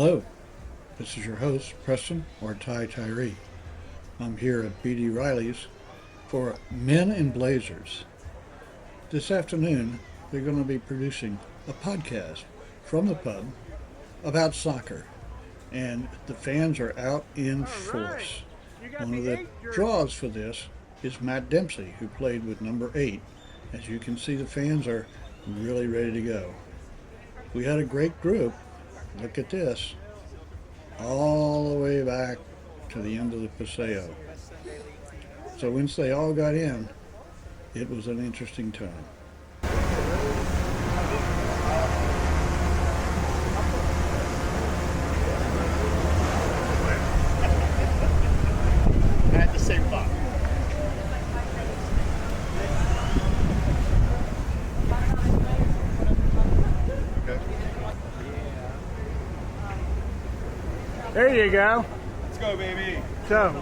Hello, this is your host, Preston, or Ty Tyree. I'm here at B.D. Riley's for Men in Blazers. This afternoon, they're going to be producing a podcast from the pub about soccer, and the fans are out in force. One of the draws for this is Matt Dempsey, who played with number 8. As you can see, the fans are really ready to go. We had a great group. Look at this. All the way back to the end of the Paseo. So once they all got in, it was an interesting time. At the same spot. There you go. Let's go, baby. So,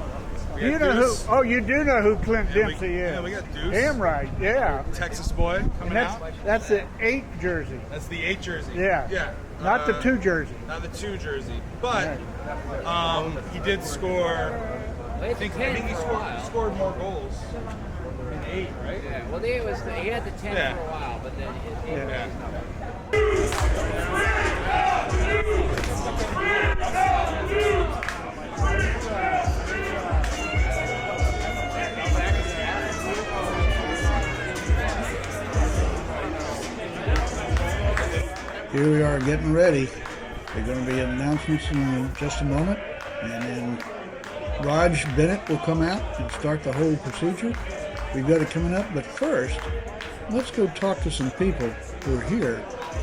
We you got know Deuce. who? Oh, you do know who Clint Dempsey is. Yeah, we got Deuce. Damn right. Yeah. Texas boy And coming out. that's the 8 jersey. That's the 8 jersey. Yeah. Yeah. Not the 2 jersey. Not the 2 jersey. But he did score. I think he scored more goals in 8, right? Yeah, well, he had the 10 Yeah. for a while, but then Yeah. Here we are getting ready. There are going to be announcements in just a moment, and then Rog Bennet will come out and start the whole procedure. We've got it coming up, but first, let's go talk to some people who are here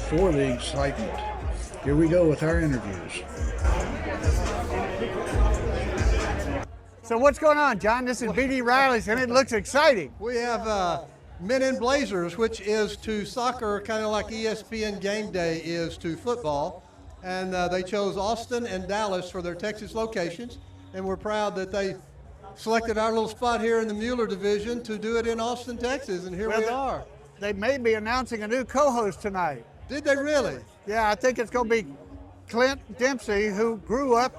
for the excitement. Here we go with our interviews. So what's going on, John? This is B.D. Riley's, and it looks exciting. We have Men in Blazers, which is to soccer kind of like ESPN Game Day is to football. And they chose Austin and Dallas for their Texas locations. And we're proud that they selected our little spot here in the Mueller division to do it in Austin, Texas. And here we are. They may be announcing a new co-host tonight. Did they really? Yeah, I think it's going to be Clint Dempsey, who grew up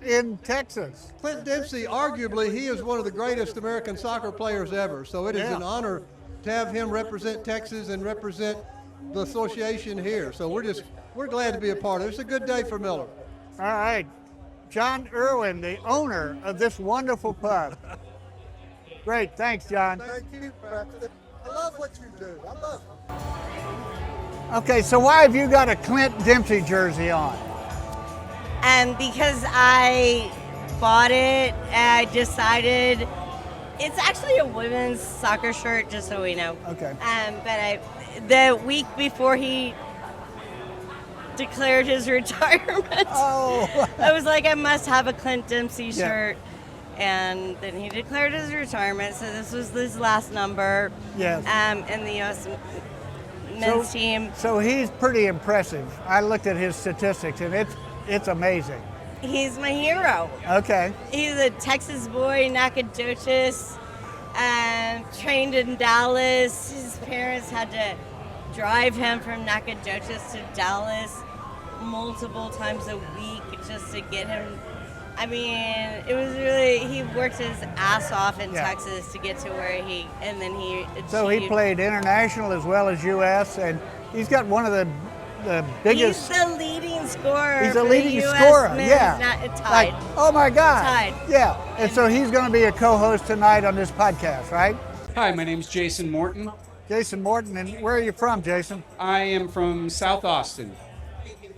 in Texas. Clint Dempsey, arguably, he is one of the greatest American soccer players ever. So it is an honor to have him represent Texas and represent the association here. So we're glad to be a part of it. It's a good day for Miller. All right. John Irwin, the owner of this wonderful pub. Great. Thanks, John. Thank you. I love what you do. I love it. Okay, so why have you got a Clint Dempsey jersey on? Because I bought it, I decided it's actually a women's soccer shirt, just so we know. Okay. But the week before he declared his retirement, I was like, I must have a Clint Dempsey shirt. And then he declared his retirement, so this was his last number. Yes. In the U.S. men's team. So he's pretty impressive. I looked at his statistics, and it's amazing. He's my hero. Okay. He's a Texas boy, Nagdoches, trained in Dallas. His parents had to drive him from Nagdoches to Dallas multiple times a week just to get him. I mean, it was really, he worked his ass off in Texas to get to where he achieved. So he played international as well as U.S., and he's got one of the biggest. He's the leading scorer. He's the for leading the US scorer, men's, yeah. Tied. Like, oh my God. Tied. Yeah, and so he's going to be a co-host tonight on this podcast, right? Hi, my name's Jason Morton. Jason Morton, and where are you from, Jason? I am from South Austin.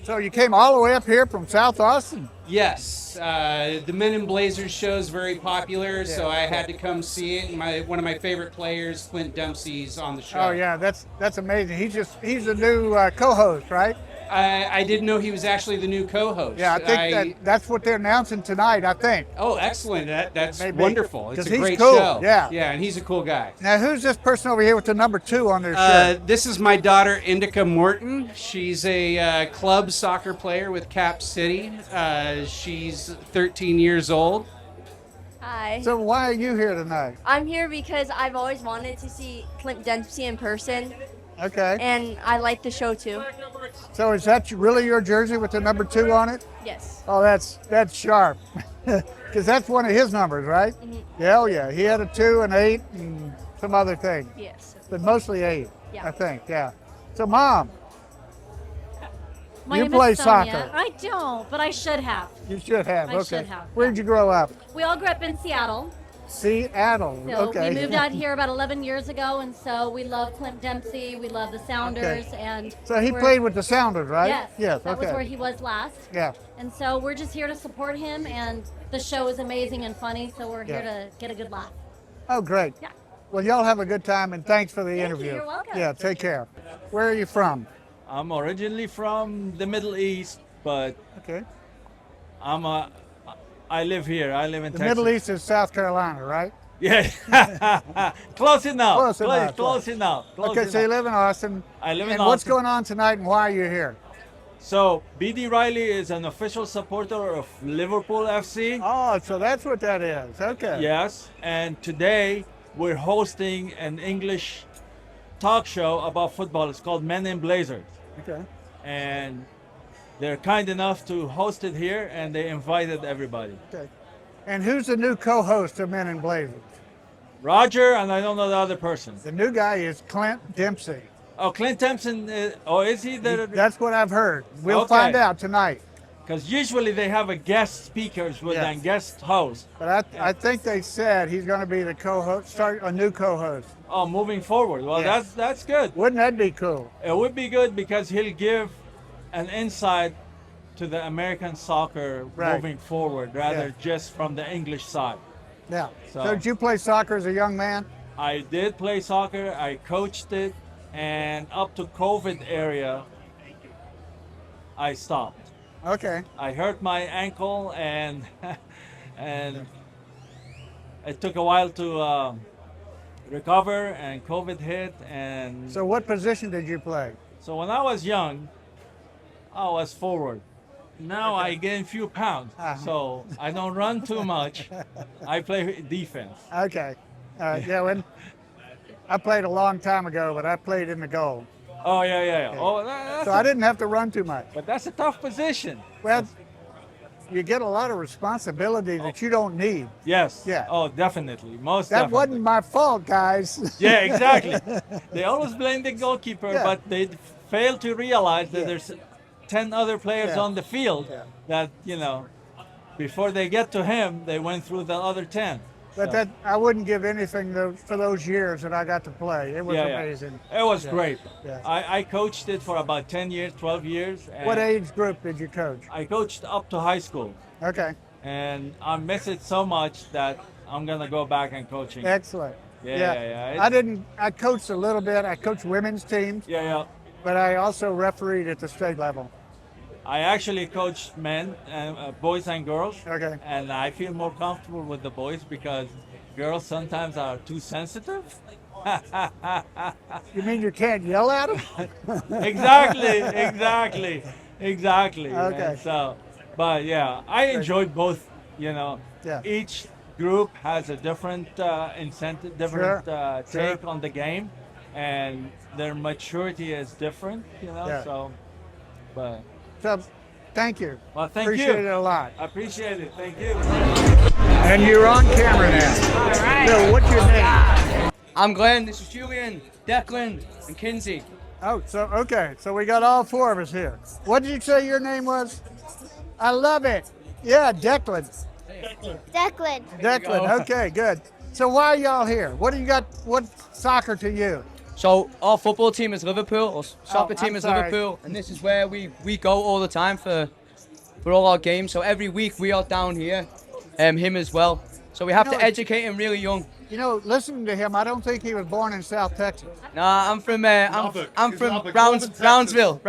So you came all the way up here from South Austin? Yes, the Men in Blazers show is very popular, so I had to come see it. One of my favorite players, Clint Dempsey's on the show. Oh yeah, that's amazing. He's a new co-host, right? I didn't know he was actually the new co-host. Yeah, I think that's what they're announcing tonight, I think. Oh, excellent. That's Maybe. wonderful. It's a 'Cause he's great cool, show. yeah. Yeah, and he's a cool guy. Now, who's this person over here with the number 2 on their shirt? This is my daughter, Indica Morton. She's a club soccer player with Cap City. She's 13 years old. Hi. So why are you here tonight? I'm here because I've always wanted to see Clint Dempsey in person, Okay. and I like the show too. So is that really your jersey with the number 2 on it? Yes. Oh, that's sharp. Because that's one of his numbers, right? Yeah, oh yeah. He had a 2 and 8 and some other thing. Yes. But mostly 8, Yeah. I think, yeah. So, Mom, My you name play is Sonia. soccer. I don't, but I should have. You should have, I okay. should have, Where'd you grow up? We all grew up in Seattle. Seattle, So okay. we moved out here about 11 years ago, and so we love Clint Dempsey. We love the Sounders, and So he we're- played with the Sounders, right? Yes, Yes, that okay. was where he was last. Yeah. And so we're just here to support him, and the show is amazing and funny, so we're here Yeah. to get a good laugh. Oh, great. Yeah. Well, y'all have a good time, and thanks for the Thank you, interview. you're welcome. Yeah, take care. Where are you from? I'm originally from the Middle East, but Okay. I live here. I live in The Texas. Middle East is South Carolina, right? Yeah. Close enough. Close enough. Close enough. Close Okay, so you enough. live in Austin. I live in And what's Austin. going on tonight, and why are you here? So BD Riley is an official supporter of Liverpool FC. Oh, so that's what that is. Okay. Yes, and today we're hosting an English talk show about football. It's called Men in Blazers, Okay. and they're kind enough to host it here, and they invited everybody. Okay. And who's the new co-host of Men in Blazers? Roger, and I don't know the other person. The new guy is Clint Dempsey. Oh, Clint Dempsey. Is he the? That's what I've heard. We'll Okay. find out tonight. Because usually they have a guest speakers with Yes. and guest host. But I think they said he's going to be the co-host, start a new co-host. Oh, moving forward. Well, Yes. that's good. Wouldn't that be cool? It would be good because he'll give an insight to the American soccer Right. moving forward, rather Yeah. just from the English side. Yeah. So- So did you play soccer as a young man? I did play soccer. I coached it, and up to COVID area, I stopped. Okay. I hurt my ankle, and and it took a while to recover, and COVID hit, and So what position did you play? so when I was young, I was forward. Now I gain few pounds, so I don't run too much. I play defense. Okay. Yeah, when I played a long time ago, but I played in the goal. Oh yeah. Oh, that's So I didn't have to run too much. but that's a tough position. Well, you get a lot of responsibility that you don't need. Yes. Yeah. Oh, definitely. Most That definitely. wasn't my fault, guys. Yeah, exactly. They always blame the goalkeeper, Yeah. but they fail to realize that Yeah. there's 10 other players Yeah. on the field Yeah. that, before they get to him, they went through the other 10. But So, I wouldn't give anything for those years that I got to play. It was yeah. amazing. It was great. Yeah. I coached it for about 10 years, 12 years. And What age group did you coach? I coached up to high school. Okay, And I miss it so much that I'm going to go back and coaching. excellent. Yeah. I coached a little bit. I coached women's teams, Yeah. but I also refereed at the state level. I actually coached men, and boys and girls. Okay. And I feel more comfortable with the boys because girls sometimes are too sensitive. You mean you can't yell at them? Exactly. Okay. And so, but yeah, I enjoyed both. Yeah. Each group has a different incentive, different take on the game, and their maturity is different. Yeah. So, but So, thank you. well, thank Appreciate you. it a lot. I appreciate it. Thank you. And you're on camera now. All right. So, what's your name? I'm Glenn, this is Julian, Declan, and Kinsey. Oh, so okay. So we got all four of us here. What did you say your name was? I love it. Yeah, Declan. Declan. Declan. Okay, good. So why are y'all here? What do you got? What soccer to you? So our football team is Liverpool, our soccer I'm team is sorry. Liverpool, and this is where we go all the time for all our games. So every week we are down here, him as well. So we have You know, to educate him really young. You know, listening to him, I don't think he was born in South Texas. Nah, I'm from Brownsville. Yeah, Brownsville.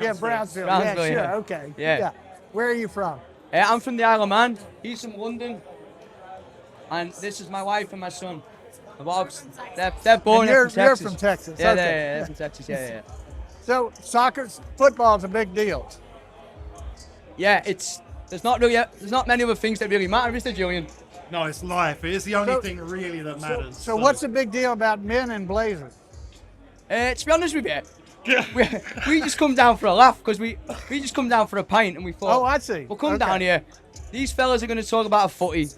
Yeah, Brownsville, sure. yeah. Okay. Yeah. Where are you from? I'm from the Isle of Man. He's from London, and this is my wife and my son. They're born And from Texas. you're from Texas. Yeah, okay. they're from Texas. Yeah. So football's a big deal. Yeah, there's not many other things that really matter, is there, Julian? No, it's life. It is the only So- thing really that matters. So what's the big deal about Men in Blazers? To be honest with you, we just come down for a laugh because we just come down for a pint and we thought. Oh, I see. We'll come Okay. down here. These fellas are going to talk about a footy.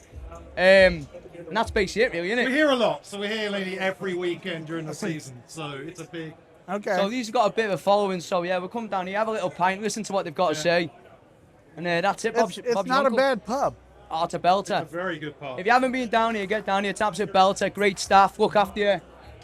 And that's basically it, really, isn't it? We hear a lot, so we hear nearly every weekend during the season. So it's a big. Okay. So these have got a bit of a following. So yeah, we'll come down here, have a little pint, listen to what they've got to say, and that's it. Bob's It's Bob's not uncle. a bad pub. Oh, it's a belter. It's a very good pub. If you haven't been down here, get down here. It's absolute belter. Great staff. Look after you.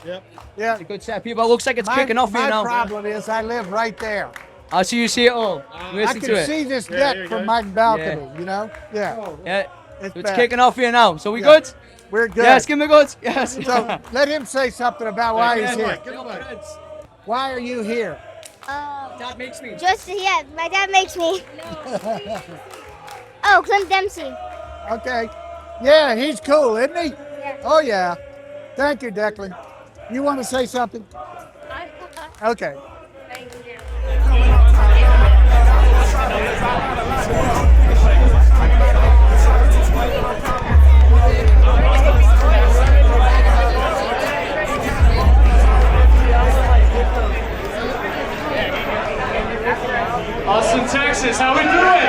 Yep. Yeah. It's a good set of people. It looks like it's kicking off here now. My problem is I live right there. I see you see it all. I Listen to can it. see this Yeah, deck here you from go. my balcony, you know? Yeah. Yeah. It's It's bad. kicking off here now. So we Yeah. good? We're good. Yes, give me good. Yes. So let him say something about why he's here. Get the mic. Why are you here? That makes me. Just, yeah, my dad makes me. Oh, Clint Dempsey. Okay. Yeah, he's cool, isn't he? Yeah. Oh, yeah. Thank you, Declan. You want to say something? Okay. Austin, Texas, how we doing?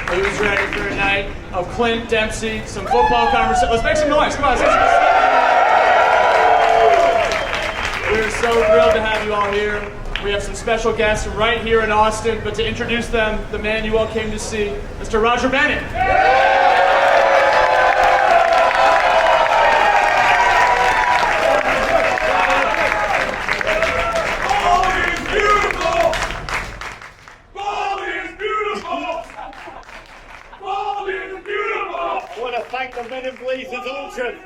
Who's ready for a night of Clint Dempsey, some football conversation? Let's make some noise, come on. We're so thrilled to have you all here. We have some special guests right here in Austin, but to introduce them, the man you all came to see, Mr. Roger Bennet. The Men in Blazers Ultras.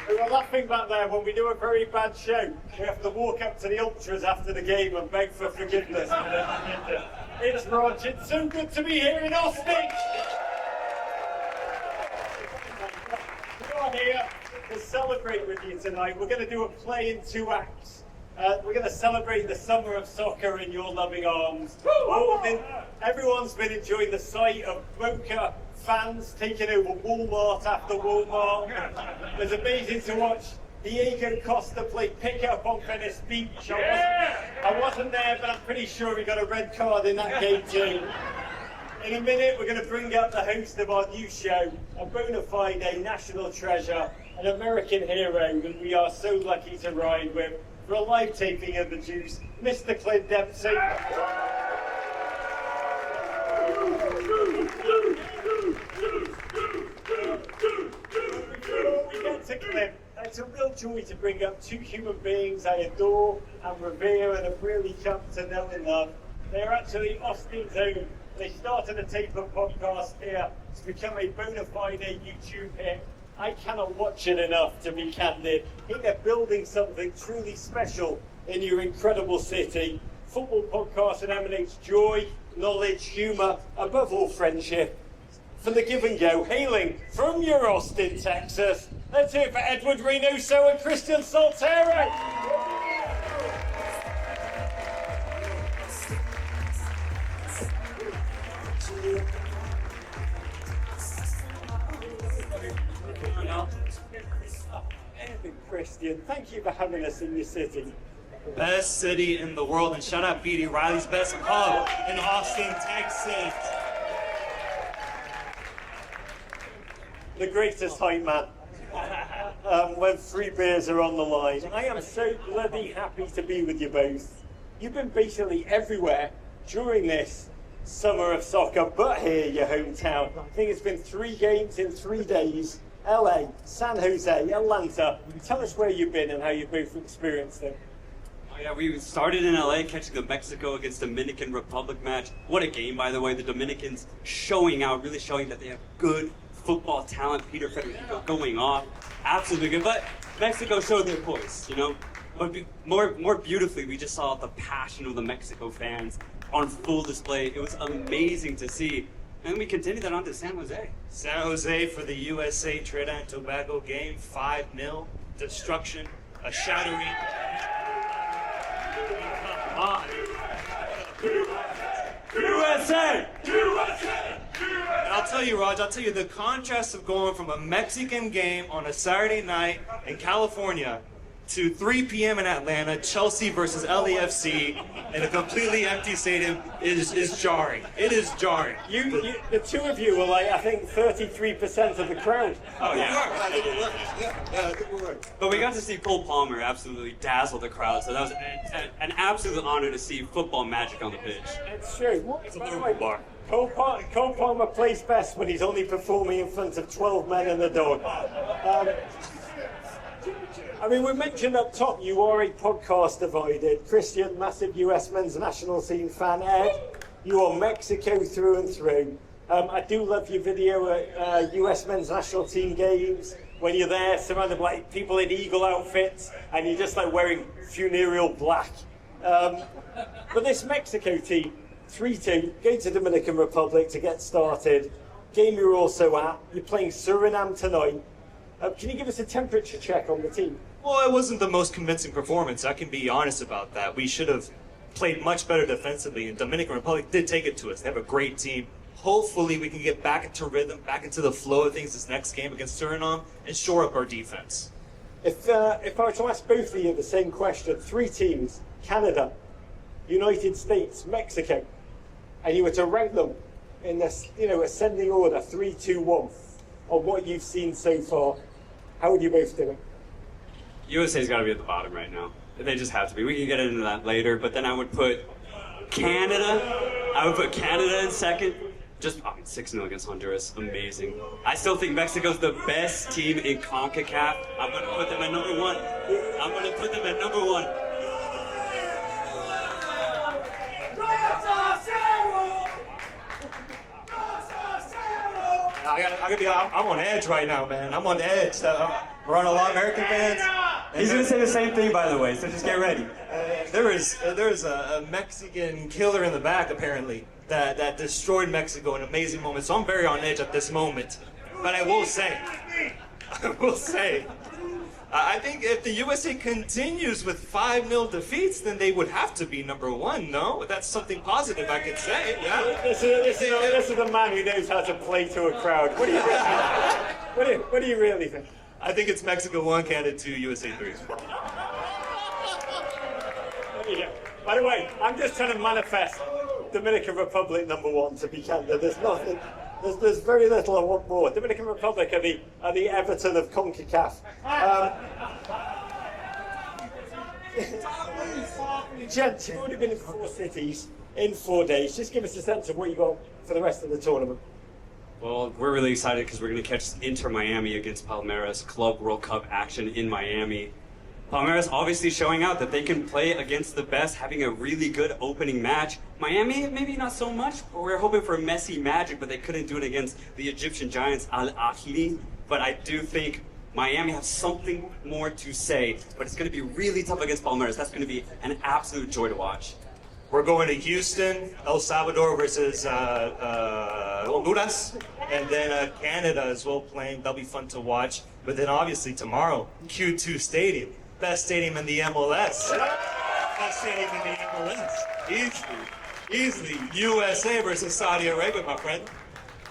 We were laughing back there when we do a very bad show. We have to walk up to the Ultras after the game and beg for forgiveness. It's Rog. It's so good to be here in Austin. We are here to celebrate with you tonight. We're going to do a play in 2 acts. We're going to celebrate the summer of soccer in your loving arms. Everyone's been enjoying the sight of Boca fans taking over Walmart after Walmart. It was amazing to watch Diego Costa play pickup on Venice Beach. I wasn't there, but I'm pretty sure he got a red card in that game too. In a minute, we're going to bring up the host of our new show, a bona fide national treasure, an American hero that we are so lucky to ride with for a live taping of The Juice, Mr. Clint Dempsey. Before we get to Clint, it's a real joy to bring up 2 human beings I adore and revere and have really come to know and love. They're actually Austin's own. They started a tape of podcast here. It's become a bona fide YouTube hit. I cannot watch it enough, to be candid. I think they're building something truly special in your incredible city. Football podcast that emanates joy, knowledge, humour, above all friendship. From the give and go, hailing from your Austin, Texas. Let's hear it for Edward Reynoso and Christian Soltero. Christian, thank you for having us in your city. Best city in the world, and shout out B.D. Riley's best pub in Austin, Texas. The greatest hype man. When 3 beers are on the line. I am so bloody happy to be with you both. You've been basically everywhere during this summer of soccer, but here, your hometown. I think it's been 3 games in 3 days. LA, San Jose, Atlanta. Tell us where you've been and how you both experienced them. Oh yeah, we started in LA catching the Mexico against Dominican Republic match. What a game, by the way. The Dominicans showing out, really showing that they have good football talent. Peter Federico going off. Absolutely good. But Mexico showed their voice, you know. But more beautifully, we just saw the passion of the Mexico fans on full display. It was amazing to see. And we continued that on to San Jose. San Jose for the USA Trinidad and Tobago game, 5-0, destruction, a shattering. USA! USA! I'll tell you, Raj, the contrast of going from a Mexican game on a Saturday night in California to 3 p.m. in Atlanta, Chelsea versus LAFC, in a completely empty stadium is jarring. It is jarring. The two of you were like, I think 33% of the crowd. Oh, yeah. I think it worked. Yeah, I think it worked. But we got to see Cole Palmer absolutely dazzle the crowd, so that was an absolute honor to see football magic on the pitch. It's true. It's a Liverpool bar. Cole Palmer plays best when he's only performing in front of 12 men and a dog. I mean, we mentioned up top you are a podcast divided. Christian, massive US men's national team fan. Ed, you are Mexico through and through. I do love your video at US men's national team games when you're there surrounded by people in eagle outfits and you're just like wearing funereal black. But this Mexico team, 3-2, going to Dominican Republic to get started. Game you're also at. You're playing Suriname tonight. Can you give us a temperature check on the team? Well, it wasn't the most convincing performance. I can be honest about that. We should have played much better defensively, and Dominican Republic did take it to us. They have a great team. Hopefully, we can get back into rhythm, back into the flow of things this next game against Suriname and shore up our defense. If I were to ask both of you the same question, 3 teams, Canada, United States, Mexico, and you were to rank them in this, ascending order, 3, 2, 1, on what you've seen so far, how would you both do it? USA's got to be at the bottom right now. They just have to be. We can get into that later, but then I would put Canada. I would put Canada in second. Just 6-0 against Honduras. Amazing. I still think Mexico's the best team in CONCACAF. I'm going to put them at number 1. I'm going to put them at number 1. I'm on edge right now, man. I'm on edge. We're on a lot of American fans. He's going to say the same thing, by the way, so just get ready. There is a Mexican killer in the back, apparently, that destroyed Mexico in an amazing moment. So I'm very on edge at this moment. But I will say, I think if the USA continues with 5-0 defeats, then they would have to be number 1, no? That's something positive I could say, yeah? This is a man who knows how to play to a crowd. What do you really think? I think it's Mexico 1, Canada 2, USA 3. There you go. By the way, I'm just trying to manifest Dominican Republic number 1 to be Canada. There's nothing. There's very little I want more. Dominican Republic are the Everton of CONCACAF. Gents, you've already been in 4 cities in 4 days. Just give us a sense of what you got for the rest of the tournament. Well, we're really excited because we're going to catch Inter Miami against Palmeiras, Club World Cup action in Miami. Palmeiras obviously showing out that they can play against the best, having a really good opening match. Miami, maybe not so much. We're hoping for Messi magic, but they couldn't do it against the Egyptian giants, Al Ahly. But I do think Miami has something more to say, but it's going to be really tough against Palmeiras. That's going to be an absolute joy to watch. We're going to Houston, El Salvador versus Honduras, and then Canada as well playing. That'll be fun to watch. But then obviously tomorrow, Q2 Stadium, best stadium in the MLS. Best stadium in the MLS. Easily USA versus Saudi Arabia, my friend.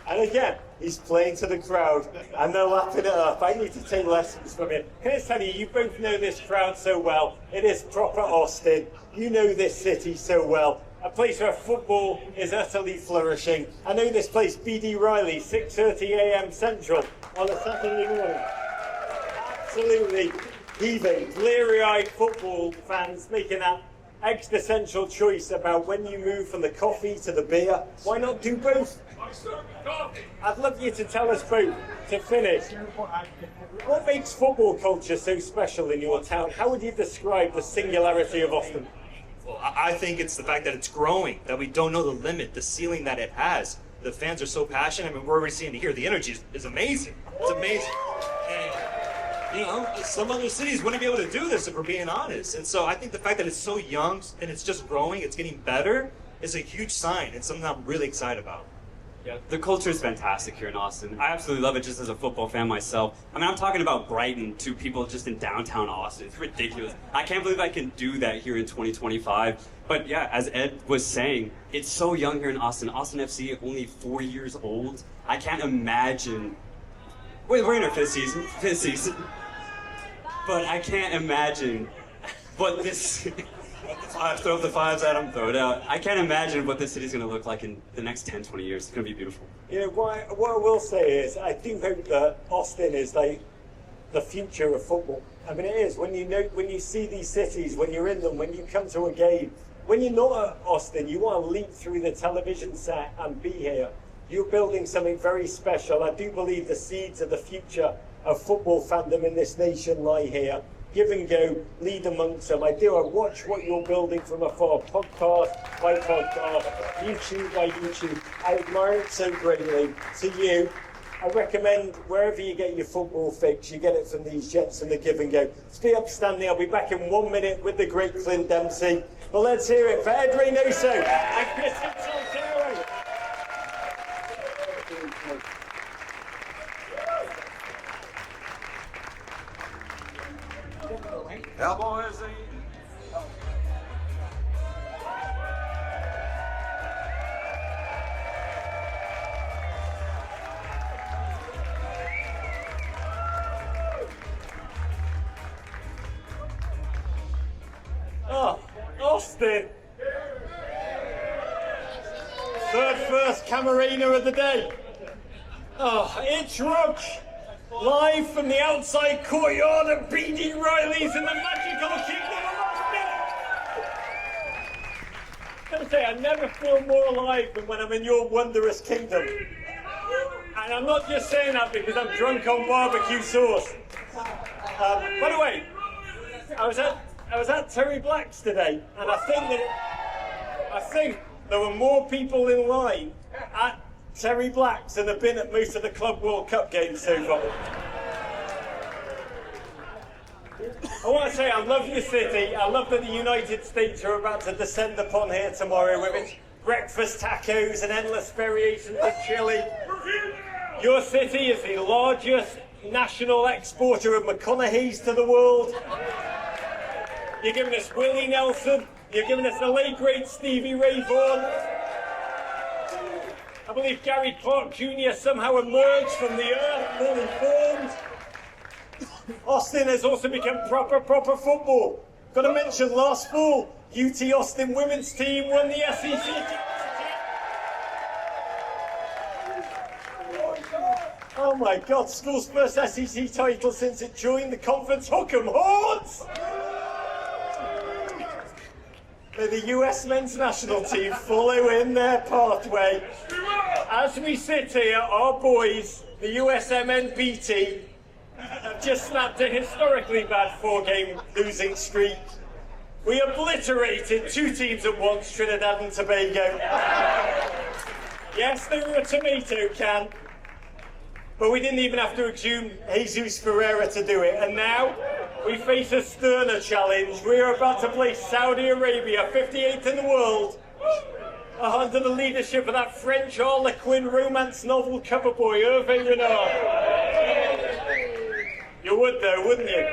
And again, he's playing to the crowd, and they're lapping it up. I need to take lessons from him. Can I tell you, you both know this crowd so well. It is proper Austin. You know this city so well. A place where football is utterly flourishing. I know this place, BD Riley, 6:30 a.m. Central on a Saturday morning. Absolutely heaving, bleary-eyed football fans making that existential choice about when you move from the coffee to the beer. Why not do both? I'd love you to tell us both, to finish. What makes football culture so special in your town? How would you describe the singularity of Austin? Well, I think it's the fact that it's growing, that we don't know the limit, the ceiling that it has. The fans are so passionate. I mean, we're already seeing it here. The energy is amazing. It's amazing. And, some other cities wouldn't be able to do this if we're being honest. And so I think the fact that it's so young and it's just growing, it's getting better, is a huge sign. It's something I'm really excited about. Yeah, the culture is fantastic here in Austin. I absolutely love it just as a football fan myself. I mean, I'm talking about Brighton to people just in downtown Austin. It's ridiculous. I can't believe I can do that here in 2025. But yeah, as Ed was saying, it's so young here in Austin. Austin FC, only 4 years old. I can't imagine. We're in our fifth season. But I can't imagine what this. Throw the fives at them, throw it out. I can't imagine what this city's going to look like in the next 10, 20 years. It's going to be beautiful. You know, what I will say is, I do hope that Austin is like the future of football. I mean, it is. When you see these cities, when you're in them, when you come to a game, when you're not at Austin, you want to leap through the television set and be here. You're building something very special. I do believe the seeds of the future of football fandom in this nation lie here. Give and go, lead amongst them. I watch what you're building from afar, podcast by podcast, YouTube by YouTube. I admire it so greatly. To you, I recommend wherever you get your football fix, you get it from these gents and the Give and Go. Stay upstanding. I'll be back in 1 minute with the great Clint Dempsey. But let's hear it for Ed Reynoso and Chris Soltero. Cowboys. Oh, Austin. Third first Camarena of the day. Oh, it's Rog. Live from the outside courtyard of B.D. Riley's in the magical kingdom of Austin. I'm going to say, I never feel more alive than when I'm in your wondrous kingdom. And I'm not just saying that because I'm drunk on barbecue sauce. By the way, I was at Terry Black's today, and I think there were more people in line at Terry Black's than have been at most of the Club World Cup games so far. I want to say I love your city. I love that the United States are about to descend upon here tomorrow with its breakfast tacos and endless variations of chili. Your city is the largest national exporter of McConaughey's to the world. You're giving us Willie Nelson. You're giving us the late great Stevie Ray Vaughan. I believe Gary Clark Jr. somehow emerged from the earth, fully formed. Austin has also become proper football. Got to mention last fall, UT Austin women's team won the SEC. Oh my God, school's first SEC title since it joined the conference. Hook 'em Horns! May the US men's national team follow in their pathway. As we sit here, our boys, the USMNP team, have just snapped a historically bad 4-game losing streak. We obliterated 2 teams at once, Trinidad and Tobago. Yes, they were a tomato can, but we didn't even have to exhume Jesus Ferreira to do it. And now we face a sterner challenge. We are about to play Saudi Arabia, 58th in the world, under the leadership of that French Harlequin romance novel cover boy, Hervé Renard. You would though, wouldn't you?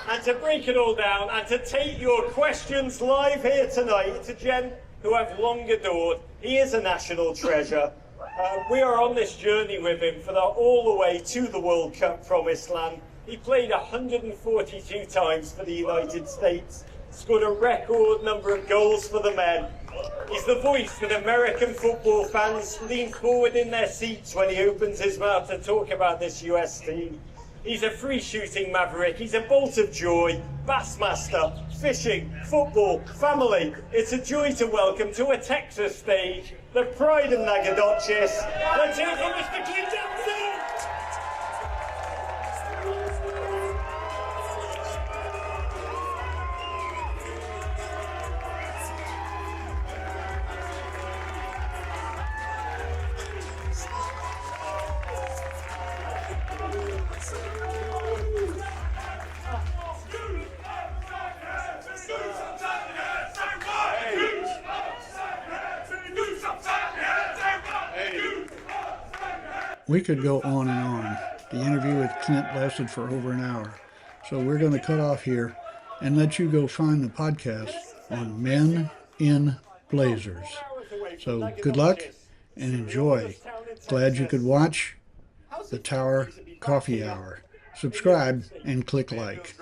And to break it all down, and to take your questions live here tonight, it's a gent who I've long adored. He is a national treasure. We are on this journey with him for all the way to the World Cup promised land. He played 142 times for the United States, scored a record number of goals for the men. He's the voice that American football fans lean forward in their seats when he opens his mouth to talk about this US team. He's a free-shooting maverick. He's a bolt of joy, bassmaster, fishing, football, family. It's a joy to welcome to a Texas stage the pride of Nagdoches. Let's hear from Mr. Clint Dempsey! We could go on and on. The interview with Clint lasted for over an hour. So we're going to cut off here and let you go find the podcast on Men in Blazers. So good luck and enjoy. Glad you could watch the Tower Coffee Hour. Subscribe and click like.